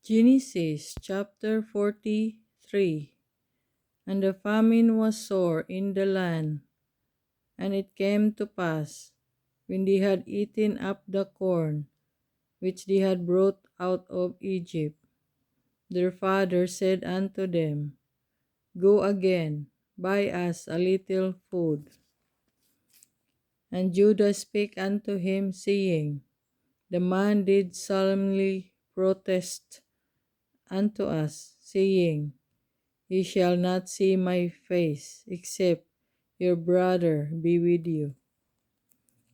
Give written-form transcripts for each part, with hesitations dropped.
Genesis chapter 43. And the famine was sore in the land, and it came to pass, when they had eaten up the corn which they had brought out of Egypt, their father said unto them, Go again, buy us a little food. And Judah spake unto him, saying, The man did solemnly protest unto us, saying, Ye shall not see my face, except your brother be with you.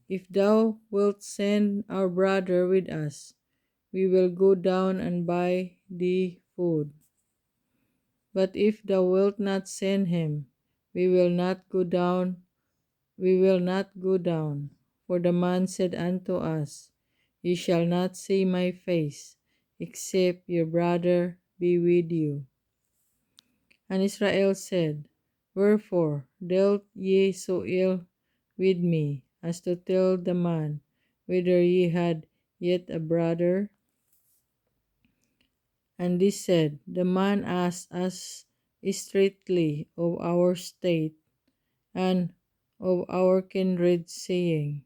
If thou wilt send our brother with us, we will go down and buy thee food. But if thou wilt not send him, we will not go down, we will not go down. For the man said unto us, Ye shall not see my face, except your brother be with you. And Israel said, Wherefore dealt ye so ill with me, as to tell the man whether ye had yet a brother? And they said, The man asked us straitly of our state and of our kindred, saying,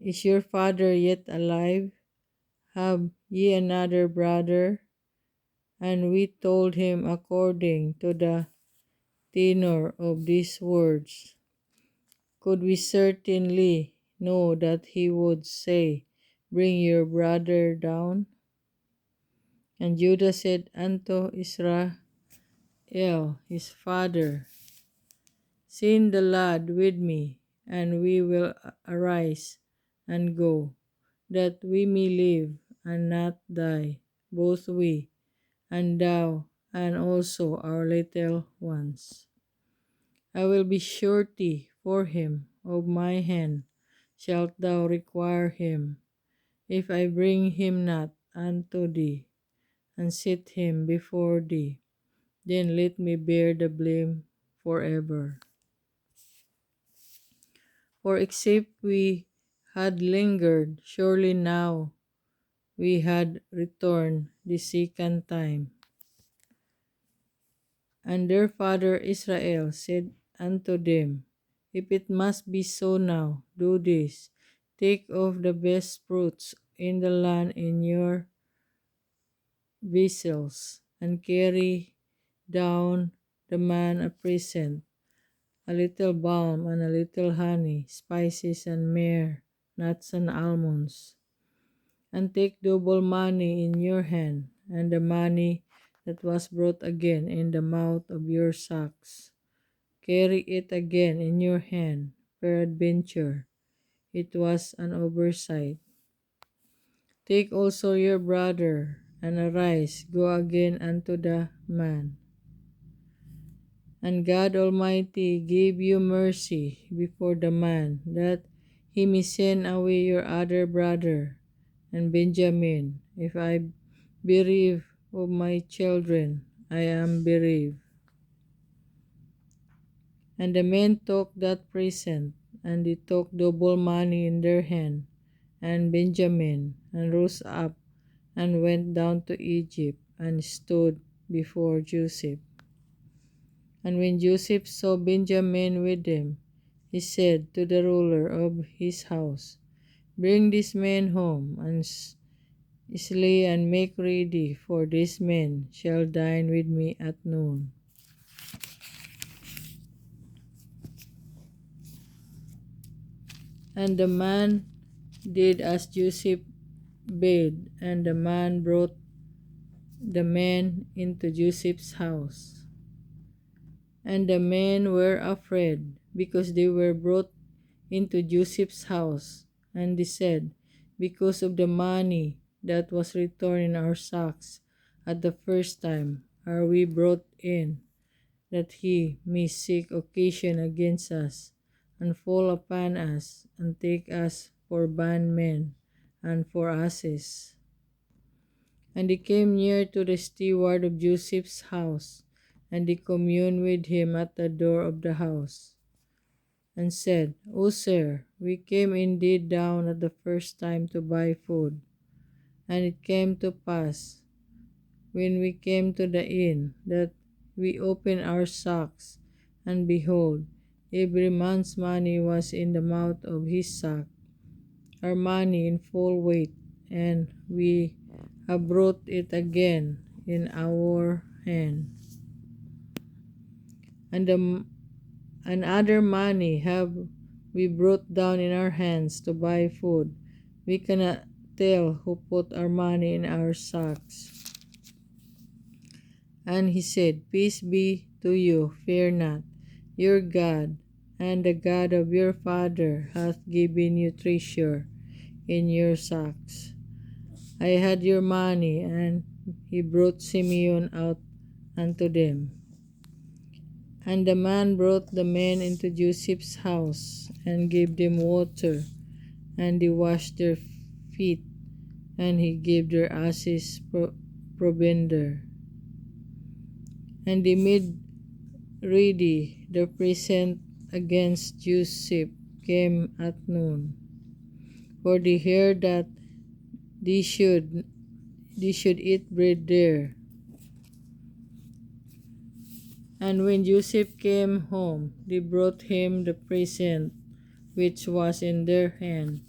Is your father yet alive? Have ye another brother? And we told him according to the tenor of these words. Could we certainly know that he would say, Bring your brother down? And Judah said unto Israel his father, Send the lad with me, and we will arise and go, that we may live and not die, both we and thou, and also our little ones. I will be surety for him, of my hand shalt thou require him, if I bring him not unto thee, and set him before thee, then let me bear the blame forever. For except we had lingered, surely now we had returned the second time. And their father Israel said unto them, If it must be so now, do this. Take of the best fruits in the land in your vessels, and carry down the man a present, a little balm and a little honey, spices and myrrh, nuts and almonds. And take double money in your hand, and the money that was brought again in the mouth of your sacks. Carry it again in your hand, peradventure it was an oversight. Take also your brother, and arise, go again unto the man. And God Almighty give you mercy before the man, that he may send away your other brother, and Benjamin. If I bereave of my children, I am bereaved. And the men took that present, and they took double money in their hand, and Benjamin, and rose up, and went down to Egypt, and stood before Joseph. And when Joseph saw Benjamin with him, he said to the ruler of his house, Bring this man home, and slay and make ready, for this man shall dine with me at noon. And the man did as Joseph bade, and the man brought the men into Joseph's house. And the men were afraid, because they were brought into Joseph's house. And they said, Because of the money that was returned in our sacks at the first time are we brought in, that he may seek occasion against us, and fall upon us, and take us for bondmen and for asses. And they came near to the steward of Joseph's house, and they communed with him at the door of the house, and said, O sir, we came indeed down at the first time to buy food. And it came to pass, when we came to the inn, that we opened our sacks, and behold, every man's money was in the mouth of his sack, our money in full weight, and we have brought it again in our hand. And other money have we brought down in our hands to buy food. We cannot tell who put our money in our sacks. And he said, Peace be to you, fear not. Your God and the God of your father hath given you treasure in your sacks. I had your money, and he brought Simeon out unto them. And the man brought the men into Joseph's house, and gave them water, and they washed their feet, and he gave their asses provender. And they made ready the present against Joseph came at noon, for they heard that they should eat bread there. And when Joseph came home, they brought him the present which was in their hand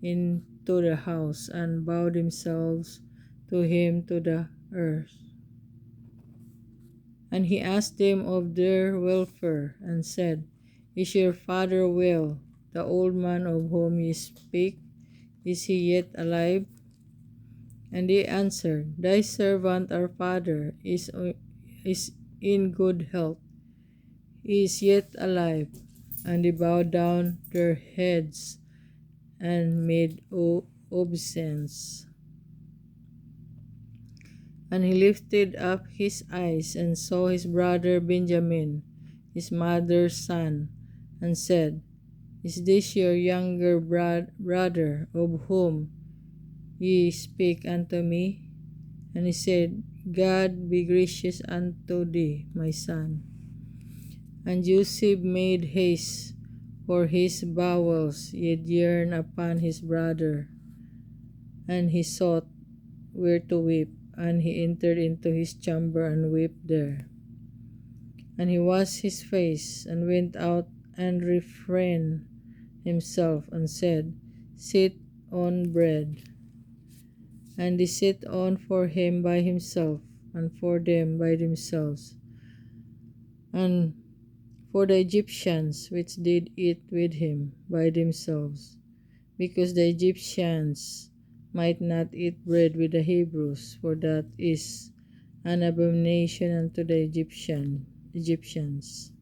into the house, and bowed themselves to him to the earth. And he asked them of their welfare, and said, Is your father well? The old man of whom ye speak, is he yet alive? And they answered, Thy servant our father is in good health. He is yet alive. And they bowed down their heads and made obeisance. And he lifted up his eyes and saw his brother Benjamin, his mother's son, and said, Is this your younger brother, of whom ye speak unto me? And he said, God be gracious unto thee, my son. And Joseph made haste, for his bowels yet yearned upon his brother. And he sought where to weep, and he entered into his chamber and wept there. And he washed his face, and went out, and refrained himself, and said, Sit on bread. And they sat on for him by himself, and for them by themselves, and for the Egyptians which did eat with him by themselves, because the Egyptians might not eat bread with the Hebrews, for that is an abomination unto the Egyptians.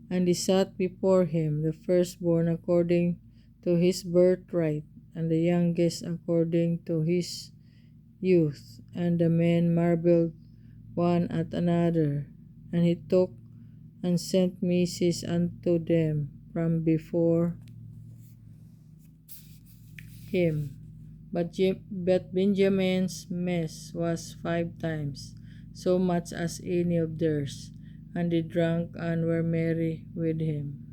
And they sat before him, the firstborn according to his birthright, and the youngest according to his youth. And the men marveled one at another. And he took and sent Moses unto them from before him. But Benjamin's mess was 5 times so much as any of theirs, and they drank and were merry with him.